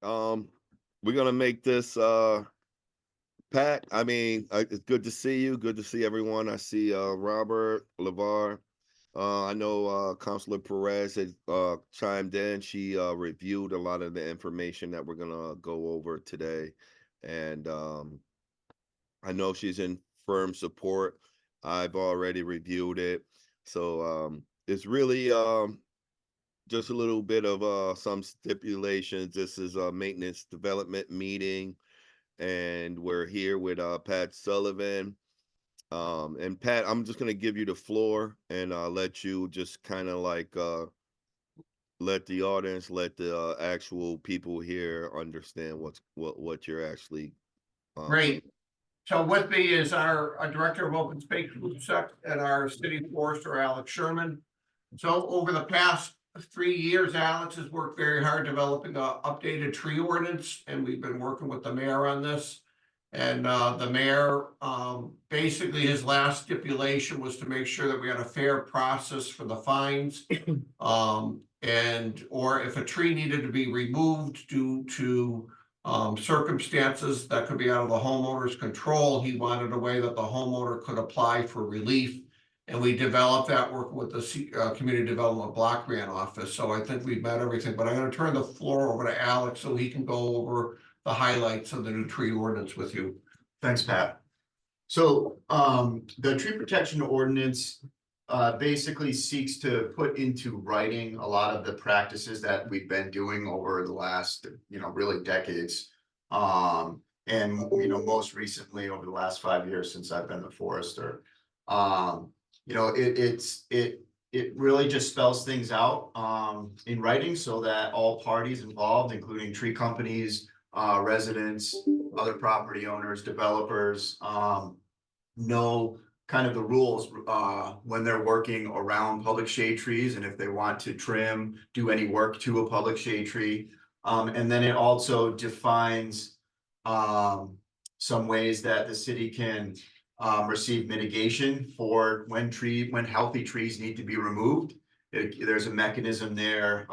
Um, we're gonna make this Pat. I mean, it's good to see you. Good to see everyone. I see Robert Lavar. I know Councilor Perez had chimed in. She reviewed a lot of the information that we're gonna go over today, and I know she's in firm support. I've already reviewed it, so it's really just a little bit of some stipulations. This is a maintenance development meeting, and we're here with Pat Sullivan. And Pat, I'm just gonna give you the floor and let you just kind of like let the audience, let the actual people here understand what you're actually Great. So with me is our Director of Open Space and our City Forester, Alex Sherman. So over the past 3 years, Alex has worked very hard developing a updated tree ordinance, and we've been working with the mayor on this. And the mayor, basically his last stipulation was to make sure that we had a fair process for the fines. Or if a tree needed to be removed due to circumstances that could be out of the homeowner's control, he wanted a way that the homeowner could apply for relief. And we developed that working with the Community Development Block Grant Office. So I think we've met everything, but I'm going to turn the floor over to Alex so he can go over the highlights of the new tree ordinance with you. Thanks, Pat. So the tree protection ordinance basically seeks to put into writing a lot of the practices that we've been doing over the last, really decades. And, most recently over the last 5 years since I've been the forester. It really just spells things out in writing so that all parties involved, including tree companies, residents, other property owners, developers, know kind of the rules when they're working around public shade trees and if they want to trim, do any work to a public shade tree. And then it also defines some ways that the city can receive mitigation for when healthy trees need to be removed. There's a mechanism there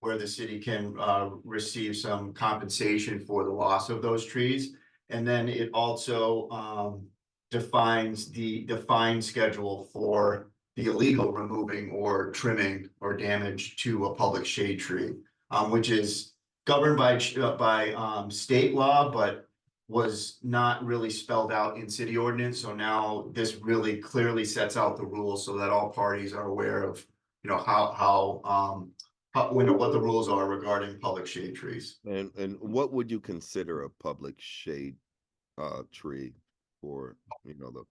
where the city can receive some compensation for the loss of those trees. And then it also defines the fine schedule for the illegal removing or trimming or damage to a public shade tree, which is governed by state law, but was not really spelled out in city ordinance. So now this really clearly sets out the rules so that all parties are aware of, what the rules are regarding public shade trees. and what would you consider a public shade tree for the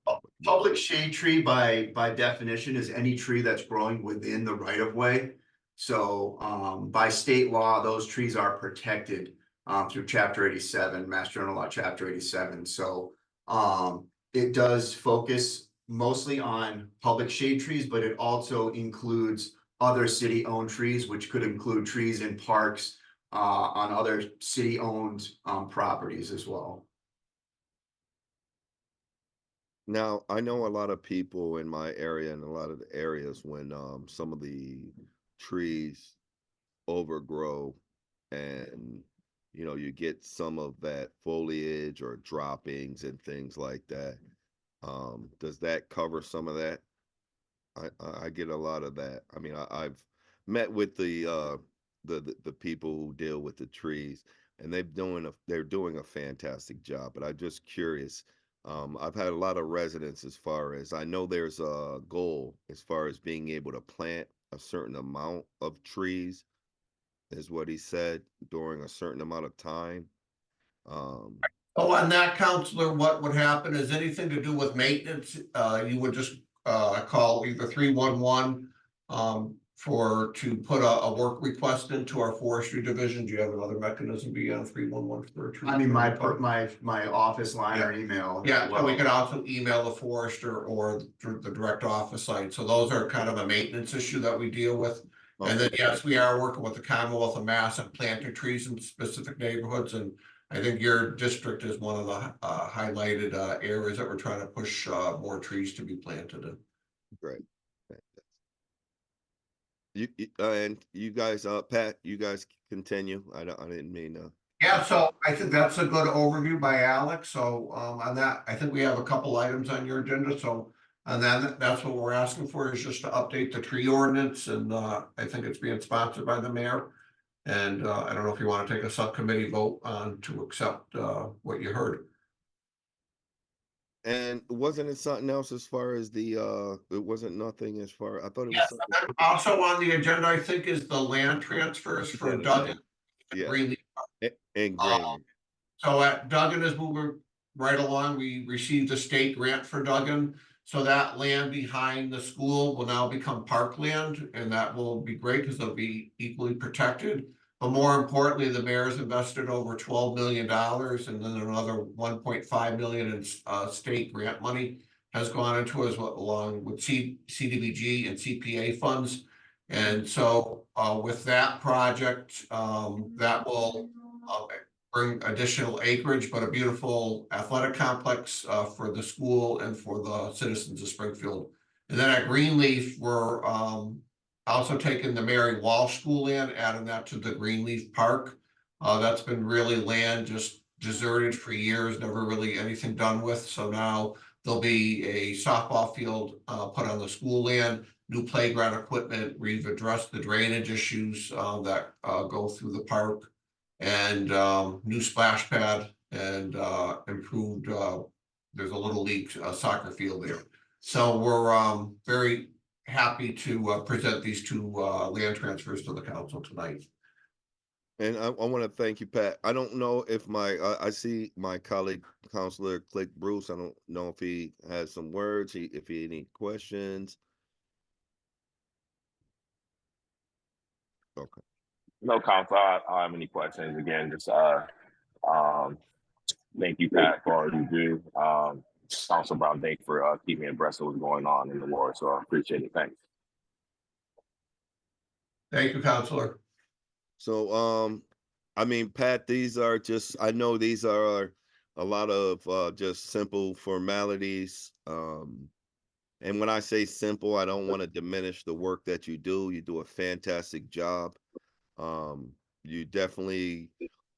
public shade tree by definition is any tree that's growing within the right of way. So by state law, those trees are protected through Chapter 87, Mass General Law, Chapter 87. So it does focus mostly on public shade trees, but it also includes other city-owned trees, which could include trees in parks on other city-owned properties as well. Now, I know a lot of people in my area and a lot of the areas when some of the trees overgrow and you get some of that foliage or droppings and things like that. Does that cover some of that? I get a lot of that. I mean, I've met with the people who deal with the trees, and they're doing a fantastic job. But I'm just curious. I've had a lot of residents as far as I know there's a goal as far as being able to plant a certain amount of trees, is what he said, during a certain amount of time. Oh, on that, Counselor, what would happen is anything to do with maintenance, you would just call either 311 to put a work request into our forestry division. Do you have another mechanism beyond 311 for a tree? I mean, my office line or email. Yeah, so we could also email the forester or the direct office line. So those are kind of a maintenance issue that we deal with. Okay. And then yes, we are working with the Commonwealth of Mass and planting trees in specific neighborhoods. And I think your district is one of the highlighted areas that we're trying to push more trees to be planted in. Great. And you guys, Pat, you guys continue. I didn't mean to. Yeah, so I think that's a good overview by Alex. So on that, I think we have a couple items on your agenda. So and then that's what we're asking for is just to update the tree ordinance, and I think it's being sponsored by the mayor. And I don't know if you want to take a subcommittee vote on to accept what you heard. And wasn't it something else as far as it wasn't nothing as far, I thought it was Yes, something. and then also on the agenda, I think, is the land transfers for Duggan. Yeah, Greenleaf. and Uh, Green. So at Duggan is moving right along. We received a state grant for Duggan. So that land behind the school will now become parkland, and that will be great because they'll be equally protected. But more importantly, the mayor's invested over $12 million, and then another 1.5 million in state grant money has gone into as well, along with CDBG and CPA funds. And so with that project, that will bring additional acreage, but a beautiful athletic complex for the school and for the citizens of Springfield. And then at Greenleaf, we're also taking the Mary Walsh School land, adding that to the Greenleaf Park. That's been really land just deserted for years, never really anything done with. So now there'll be a softball field put on the school land, new playground equipment. We've addressed the drainage issues that go through the park, and new splash pad, and improved, there's a little league soccer field there. So we're very happy to present these two land transfers to the council tonight. And I want to thank you, Pat. I don't know if I see my colleague, Counselor Click Bruce. I don't know if he has some words, if he any questions. Okay. No, Council, I don't have any questions. Again, just um, thank you, Pat, for all you do. Council Brown, thank you for keeping me abreast of what's going on in the war. So I appreciate it. Thanks. Thank you, Counselor. So, I mean, Pat, these are just, I know these are a lot of just simple formalities. And when I say simple, I don't want to diminish the work that you do. You do a fantastic job. You definitely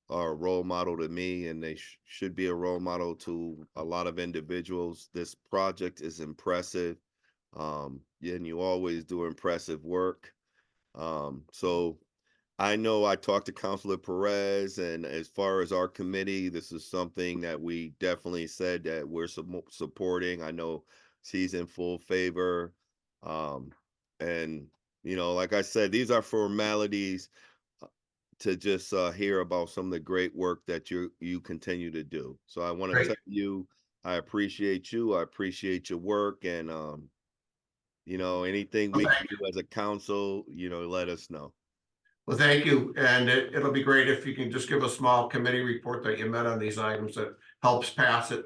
are a role model to me, and they should be a role model to a lot of individuals. This project is impressive. And you always do impressive work. So I know I talked to Councilor Perez, and as far as our committee, this is something that we definitely said that we're supporting. I know she's in full favor. And, like I said, these are formalities to just hear about some of the great work that you continue to do. So I want to Great. tell you, I appreciate you. I appreciate your work, and anything we can do as a council, let us know. Well, thank you. And it'll be great if you can just give a small committee report that you met on these items. That helps pass it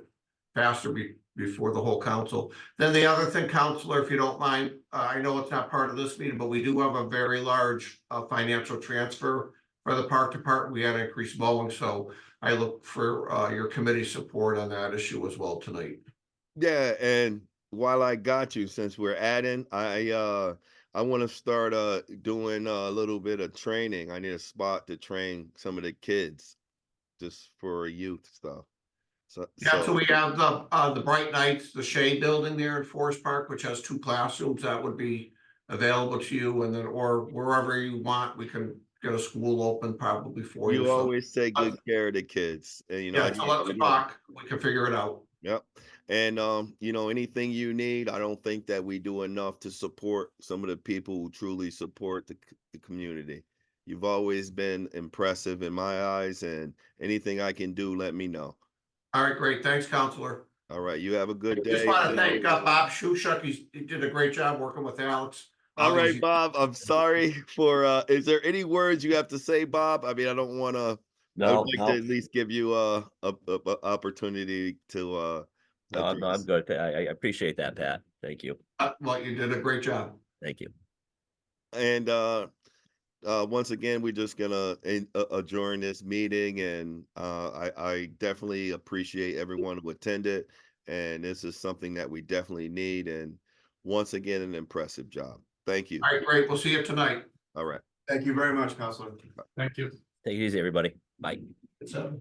faster before the whole council. Then the other thing, Counselor, if you don't mind, I know it's not part of this meeting, but we do have a very large financial transfer for the park department. We had to increase mowing, so I look for your committee support on that issue as well tonight. Yeah, and while I got you, since we're adding, I want to start doing a little bit of training. I need a spot to train some of the kids just for youth stuff. Yeah, so we have the Bright Nights, the Shea Building there in Forest Park, which has 2 classrooms that would be available to you, and then or wherever you want, we can get a school open probably for you. You So always take good care of the kids, and yeah, so let's talk. We can figure it out. Yep. And anything you need, I don't think that we do enough to support some of the people who truly support the community. You've always been impressive in my eyes, and anything I can do, let me know. All right, great. Thanks, Counselor. All right, you have a good day. Just want to thank Bob Shushuk. He did a great job working with Alex. All right, Bob, I'm sorry for is there any words you have to say, Bob? I mean, I don't want to. I would like to at least give you a opportunity to No, I'm good. I appreciate that, Pat. Thank you. Well, you did a great job. Thank you. And once again, we're just gonna adjourn this meeting, and I definitely appreciate everyone who attended, and this is something that we definitely need. And once again, an impressive job. Thank you. All right, great. We'll see you tonight. All right. Thank you very much, Counselor. Thank you. Take it easy, everybody. Bye. So.